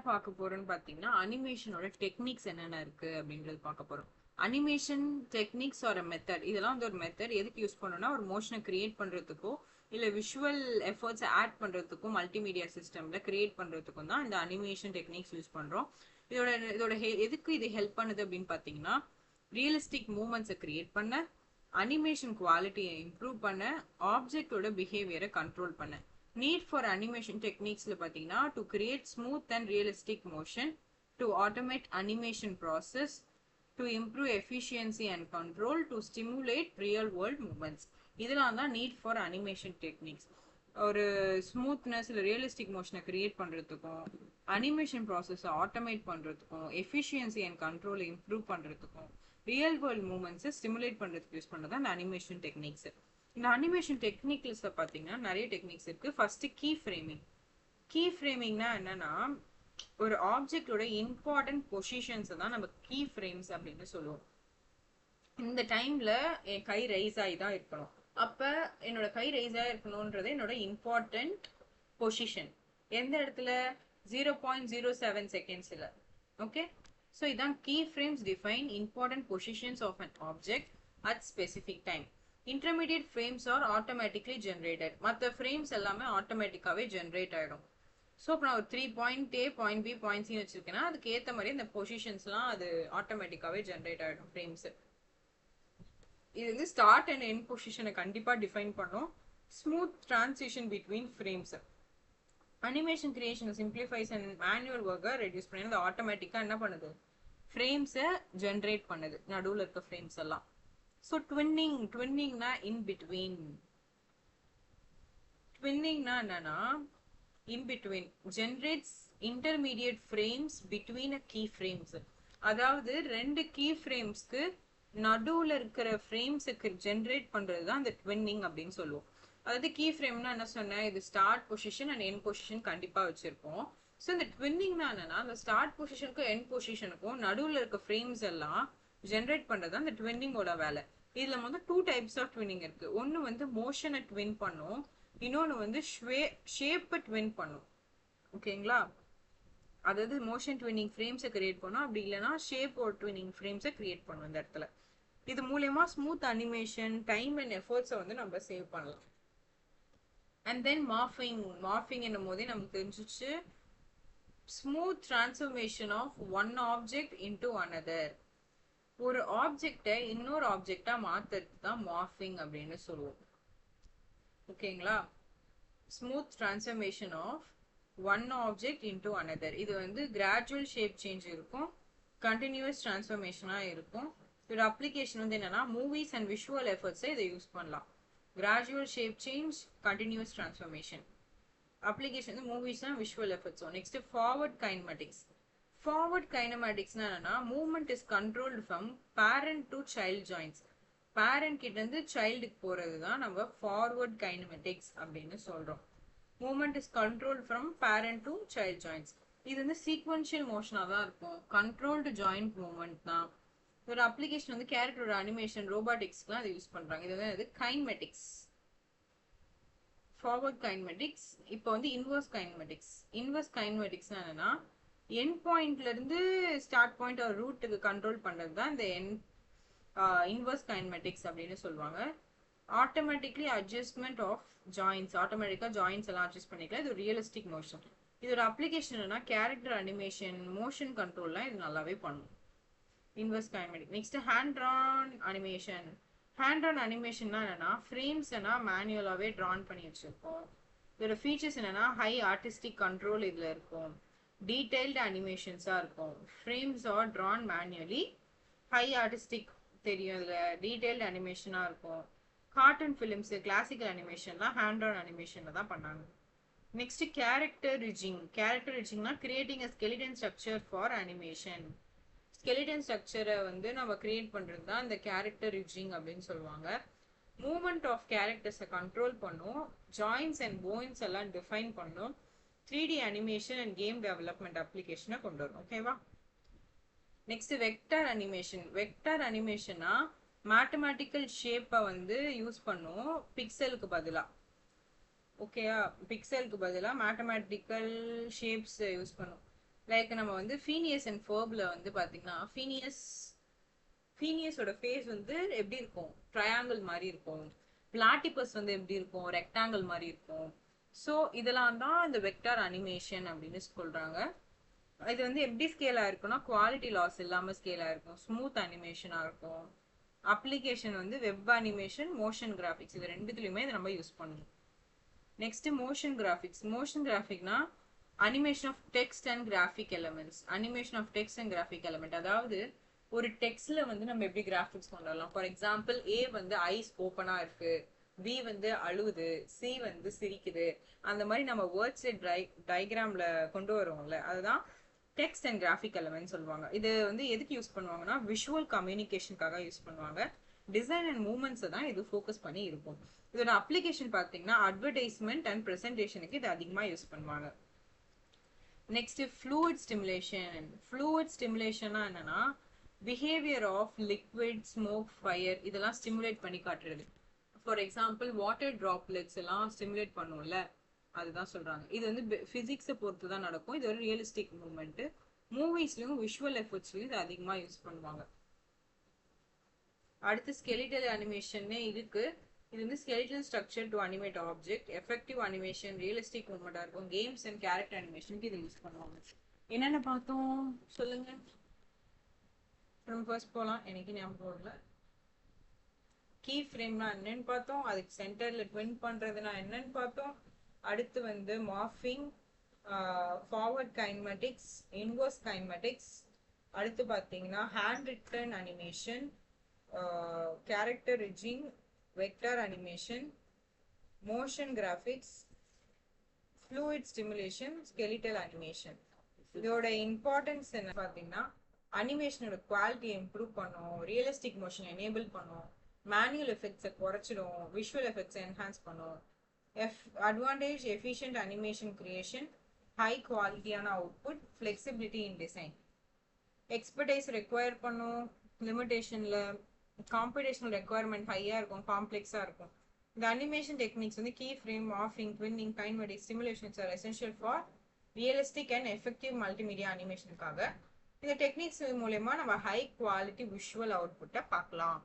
பார்க்க போறோம்னு பாத்தீங்கன்னா அனிமேஷனோட டெக்னிக்ஸ் என்னென்ன இருக்கு அப்படின்றது பார்க்க போறோம். அனிமேஷன் டெக்னிக்ஸ் ஒரு மெத்தட், இதெல்லாம் வந்து ஒரு மெத்தட் எதுக்கு யூஸ் பண்ணோம்னா ஒரு மோஷனை கிரியேட் பண்றதுக்கோ இல்ல விஷுவல் எஃபர்ட்ஸ் ஆட் பண்றதுக்கும் மல்டிமீடியா சிஸ்டம்ல கிரியேட் பண்றதுக்கும் தான் இந்த அனிமேஷன் டெக்னிக்ஸ் யூஸ் பண்றோம். இதோட இதோட எதுக்கு இது ஹெல்ப் பண்ணுது அப்படின்னு பாத்தீங்கன்னா ரியலிஸ்டிக் மூமெண்ட்ஸை கிரியேட் பண்ண, அனிமேஷன் குவாலிட்டியை இம்ப்ரூவ் பண்ண, ஆப்ஜெக்டோட பிஹேவியரை கண்ட்ரோல் பண்ண. Need for animation techniques to create smooth and realistic motion, to automate animation process, to improve efficiency and control, to stimulate real world movements. இதெல்லாம் தான் need for animation techniques. ஒரு smoothness இல்லை realistic மோஷனை create பண்ணுறதுக்கும், animation ப்ராசஸை automate பண்ணுறதுக்கும், efficiency and கண்ட்ரோலை improve பண்ணுறதுக்கும், ரியல் வேர்ல்ட் மூமெண்ட்ஸை ஸ்டிமுலேட் பண்ணுறதுக்கு யூஸ் பண்ணுறது அந்த அனிமேஷன் டெக்னிக்ஸ். இந்த அனிமேஷன் டெக்னிக்ஸ்ல பாத்தீங்கன்னா நிறைய டெக்னிக்ஸ் இருக்கு. First key framing. கீ ஃப்ரேமிங்னா என்னன்னா ஒரு ஆப்ஜெக்டோட இம்பார்ட்டன்ட் பொசிஷன்ஸை தான் நம்ம கீ ஃப்ரேம்ஸ் அப்படின்னு சொல்லுவோம். இந்த டைம்ல என் கை ரைஸ் ஆகி தான் இருக்கணும். அப்ப என்னோட கை ரைஸ் ஆகி இருக்கணும்ன்றது என்னோட இம்பார்ட்டன்ட் பொசிஷன். எந்த இடத்துல 0.07 செகண்ட்ஸ்ல. ஓகே, ஸோ இதான் key frames define important positions of an object at specific time. Intermediate frames are automatically generated. மற்ற ஃப்ரேம்ஸ் எல்லாமே ஆட்டோமேட்டிக்காவே ஜென்ரேட் ஆயிடும். ஸோ இப்போ நான் ஒரு 3 point A, point B, point C வச்சிருக்கேன்னா அதுக்கு ஏற்ற மாதிரி இந்த பொசிஷன்ஸ்லாம் அது ஆட்டோமேட்டிக்காவே ஜென்ரேட் ஆயிடும் ஃப்ரேம்ஸ். இது வந்து ஸ்டார்ட் அண்ட் எண்ட் பொசிஷனை கண்டிப்பா டிஃபைன் பண்ணும். Smooth transition between frames. Animation creation simplifies and manual ஒர்க்கை ரெடியூஸ் பண்ணி அது ஆட்டோமேட்டிக்கா என்ன பண்ணுது, ஃப்ரேம்ஸை ஜென்ரேட் பண்ணுது, நடுவில் இருக்க ஃப்ரேம்ஸ் எல்லாம். So twinning na in between. Twinning na in between generates intermediate frames between a key frames. அதாவது ரெண்டு கீ ஃப்ரேம்ஸ்க்கு நடுவுல இருக்கிற ஃப்ரேம்ஸுக்கு ஜென்ரேட் பண்றது தான் இந்த ட்வின்னிங் அப்படின்னு சொல்லுவோம். அதாவது கீ ஃப்ரேம்னா என்ன சொன்னேன், இது start position and end position கண்டிப்பா வச்சிருப்போம். ஸோ இந்த ட்வின்னிங்னா என்னன்னா அந்த ஸ்டார்ட் பொசிஷனுக்கும் எண்ட் பொசிஷனுக்கும் நடுவுல இருக்க ஃப்ரேம்ஸ் எல்லாம் ஜென்ரேட் பண்றது அந்த ட்வின்னிங்கோட வேலை. இதுல வந்து 2 டைப்ஸ் ஆஃப் ட்வின்னிங் இருக்கு. ஒன்னு வந்து மோஷனை ட்வின் பண்ணும், இன்னொன்னு வந்து ஷேப்பை ட்வின் பண்ணும். ஓகேங்களா, அதாவது மோஷன் ட்வின்னிங் ஃப்ரேம்ஸை கிரியேட் பண்ணும், அப்படி இல்லைன்னா ஷேப் ஒரு ட்வின்னிங் ஃப்ரேம்ஸை கிரியேட் பண்ணும் இந்த இடத்துல. இது மூலயமா ஸ்மூத் அனிமேஷன், டைம் அண்ட் எஃபர்ட்ஸை வந்து நம்ம சேவ் பண்ணலாம். அண்ட் தென் மார்ஃபிங் என்னும் போதே நமக்கு தெரிஞ்சிச்சு smooth transformation of one object into another. ஒரு ஆப்ஜெக்டை இன்னொரு ஆப்ஜெக்டா மாத்துறது தான் மார்ஃபிங் அப்படின்னு சொல்லுவோம். ஓகேங்களா, smooth transformation of one object into another. இது வந்து கிராஜுவல் ஷேப் சேஞ்ச் இருக்கும், கண்டினியூஸ் டிரான்ஸ்ஃபர்மேஷனா இருக்கும். இதோட அப்ளிகேஷன் வந்து என்னன்னா மூவிஸ் அண்ட் விஷுவல் எஃபர்ட்ஸை இதை யூஸ் பண்ணலாம். Gradual shape change, continuous transformation. Application வந்து movies and visual efforts. Next forward kinematics. Forward kinematics na movement is controlled from parent to child joints. Parent கிட்ட இருந்து child க்கு போறது தான் நம்ம forward kinematics அப்படின்னு சொல்றோம். Movement is controlled from parent to child joints. இது வந்து sequential motion தான் இருக்கும், controlled joint movement தான். ஒரு அப்ளிகேஷன் வந்து கேரக்டரோட அனிமேஷன், ரோபாட்டிக்ஸ்க்குலாம் அதை யூஸ் பண்றாங்க. இது வந்து கைனமெட்டிக்ஸ். Forward kinematics. இப்போ வந்து இன்வர்ஸ் கைனமெட்டிக்ஸ். இன்வர்ஸ் கைனமெட்டிக்ஸ் என்னன்னா எண்ட் பாயிண்ட்ல இருந்து ஸ்டார்ட் பாயிண்ட் ஒரு ரூட்டுக்கு கண்ட்ரோல் பண்றது தான் இந்த இன்வர்ஸ் கைனமெட்டிக்ஸ் அப்படின்னு சொல்லுவாங்க. Automatically adjustment of joints. ஆட்டோமேட்டிக்கா ஜாயின்ஸ் எல்லாம் அட்ஜஸ்ட் பண்ணிக்கலாம். இது ஒரு ரியலிஸ்டிக் மோஷன். இதோட அப்ளிகேஷன் என்னன்னா கேரக்டர் அனிமேஷன், மோஷன் கண்ட்ரோல்லாம் இது நல்லாவே பண்ணும். Inverse kinematic. Next hand drawn animation. Hand drawn அனிமேஷன்னா என்னன்னா ஃப்ரேம்ஸ் என்ன மேனுவலாவே ட்ரான் பண்ணி வச்சிருக்கோம். இதோட ஃபீச்சர்ஸ் என்னன்னா ஹை ஆர்டிஸ்டிக் கண்ட்ரோல் இதுல இருக்கும், டீடைல்டு அனிமேஷன்ஸா இருக்கும். Frames are drawn manually, high artistic தெரியும், இதுல டீடைல்டு அனிமேஷனா இருக்கும். கார்ட்டூன் ஃபிலிம்ஸ், கிளாசிக்கல் அனிமேஷன்லாம் ஹேண்ட் ட்ரான் அனிமேஷன்ல தான் பண்ணாங்க. Next character rigging. கேரக்டர் ரிஜிங்னா creating a skeleton structure for animation. Skeleton ஸ்ட்ரக்சரை வந்து நம்ம கிரியேட் பண்றது தான் இந்த கேரக்டர் ரிஜிங் அப்படின்னு சொல்லுவாங்க. மூவ்மெண்ட் ஆஃப் கேரக்டர்ஸை கண்ட்ரோல் பண்ணும், ஜாயின்ஸ் அண்ட் போன்ஸ் எல்லாம் டிஃபைன் பண்ணும், 3D animation and game development அப்ளிகேஷனை கொண்டு வரும். ஓகேவா, நெக்ஸ்ட் வெக்டார் அனிமேஷன். வெக்டார் அனிமேஷனா மேத்தமேட்டிக்கல் ஷேப்பை வந்து யூஸ் பண்ணும் பிக்சலுக்கு பதிலா. ஓகேயா, பிக்சலுக்கு பதிலாக மேத்தமேட்டிக்கல் ஷேப்ஸ் யூஸ் பண்ணும். லைக் நம்ம வந்து ஃபீனியஸ் அண்ட் ஃபர்ப்ல வந்து பாத்தீங்கன்னா ஃபீனியஸோட ஃபேஸ் வந்து எப்படி இருக்கும், ட்ரையாங்கிள் மாதிரி இருக்கும். பிளாட்டிபஸ் வந்து எப்படி இருக்கும், ரெக்டாங்கிள் மாதிரி இருக்கும். ஸோ இதெல்லாம் தான் இந்த வெக்டார் அனிமேஷன் அப்படின்னு சொல்றாங்க. இது வந்து எப்படி ஸ்கேலா இருக்குன்னா குவாலிட்டி லாஸ் இல்லாம ஸ்கேலா இருக்கும், ஸ்மூத் அனிமேஷனா இருக்கும். அப்ளிகேஷன் வந்து வெப் அனிமேஷன், மோஷன் கிராஃபிக்ஸ், இது ரெண்டுத்துலயுமே இதை நம்ம யூஸ் பண்ணுவோம். Next motion graphics. மோஷன் கிராஃபிக்னா animation of text and graphic elements. Animation of text and graphic element, அதாவது ஒரு டெக்ஸ்ட்ல வந்து நம்ம எப்படி கிராஃபிக்ஸ் கொண்டு வரலாம். ஃபார் எக்ஸாம்பிள், ஏ வந்து ஐஸ் ஓப்பனா இருக்கு, பி வந்து அழுவுது, சி வந்து சிரிக்குது. அந்த மாதிரி நம்ம வேர்ட்ஸ் டயக்ராம்ல கொண்டு வருவோம்ல, அதுதான் டெக்ஸ்ட் அண்ட் கிராஃபிக் எலமெண்ட் சொல்லுவாங்க. இது வந்து எதுக்கு யூஸ் பண்ணுவாங்கன்னா விஷுவல் கம்யூனிகேஷனுக்காக யூஸ் பண்ணுவாங்க. டிசைன் அண்ட் மூவ்மெண்ட்ஸ் தான் இது ஃபோக்கஸ் பண்ணி இருக்கும். இதோட அப்ளிகேஷன் பார்த்தீங்கன்னா அட்வர்டைஸ்மெண்ட் அண்ட் ப்ரெசன்டேஷனுக்கு இது அதிகமாக யூஸ் பண்ணுவாங்க. Next fluid stimulation. ஃப்ளூயிட் ஸ்டிமுலேஷன்னா என்னன்னா behaviour of liquid, smoke, fire இதெல்லாம் ஸ்டிமுலேட் பண்ணி காட்டுறது. ஃபார் எக்ஸாம்பிள், வாட்டர் டிராப்லெட்ஸ் எல்லாம் ஸ்டிமுலேட் பண்ணும்ல, அதுதான் சொல்றாங்க. இது வந்து பிசிக்ஸை பொறுத்து தான் நடக்கும். இது ஒரு ரியலிஸ்டிக் மூவ்மெண்ட். மூவிஸ்லயும் விஷுவல் எஃபெக்ட்ஸ்லயும் இது அதிகமா யூஸ் பண்ணுவாங்க. அடுத்து ஸ்கெலிட்டல் அனிமேஷன் இருக்கு. இது வந்து skeletal structure to animate object, effective animation, realistic மூவ்மெண்டா இருக்கும். கேம்ஸ் அண்ட் கேரக்டர் அனிமேஷனுக்கு இது யூஸ் பண்ணுவாங்க. என்னென்ன பார்த்தோம் சொல்லுங்க. நம்ம ஃபர்ஸ்ட் போலாம், எனக்கு ஞாபகம் இல்லை. கீ ஃப்ரேம்னா என்னன்னு பார்த்தோம், அதுக்கு சென்டர்ல ட்வின் பண்றதுனா என்னன்னு பார்த்தோம். அடுத்து வந்து morphing, forward kinematics, inverse kinematics. அடுத்து பார்த்தீங்கன்னா hand written animation, character rigging, vector animation, motion graphics, fluid stimulation, skeletal animation. இதோட இம்பார்ட்டன்ஸ் என்ன பார்த்தீங்கன்னா அனிமேஷனோட குவாலிட்டியை இம்ப்ரூவ் பண்ணும், ரியலிஸ்டிக் மோஷன் எனேபிள் பண்ணும், மேனுவல் எஃபெக்ட்ஸை குறைச்சிடும், விஷுவல் எஃபெக்ட்ஸை என்ஹான்ஸ் பண்ணும். Advantage efficient animation creation, high குவாலிட்டியான output, flexibility in design. Expertise require பண்ணும், லிமிடேஷன்ல காம்படிஷனல் ரெக்குவயர்மெண்ட் ஹையா இருக்கும், காம்ப்ளெக்ஸா இருக்கும். இந்த அனிமேஷன் டெக்னிக்ஸ் வந்து key frame, morphing, twinning, kinematic stimulations are essential for realistic and effective multimedia அனிமேஷனுக்காக. இந்த டெக்னிக்ஸ் மூலமா நம்ம ஹை குவாலிட்டி விஷுவல் அவுட்புட்டை பார்க்கலாம்.